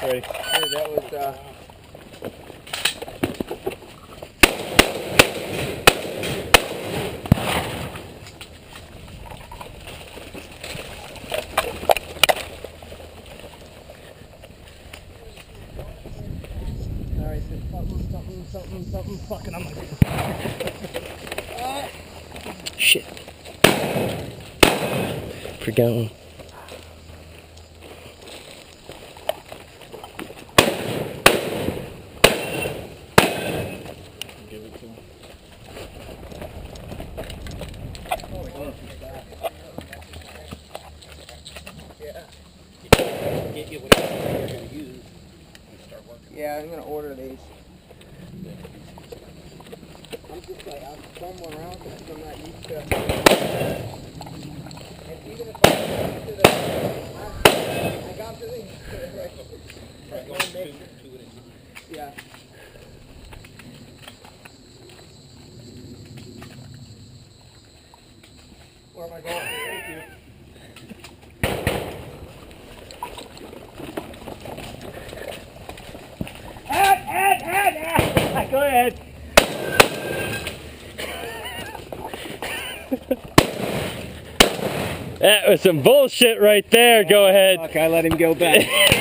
Ready. Dude, that was, Alright, so something, fucking, I'm like... Shit. Forgotten. Give it to him. yeah. Get whatever you're going to use and start working. Yeah, I'm gonna order these. I'm just like, I'm somewhere around this, I'm not used to. And even if I got to the, I got to the, Right, go two at a time. yeah. Where am I going? Thank you. Go ahead. That was some bullshit right there. Go ahead. Fuck, I let him go back.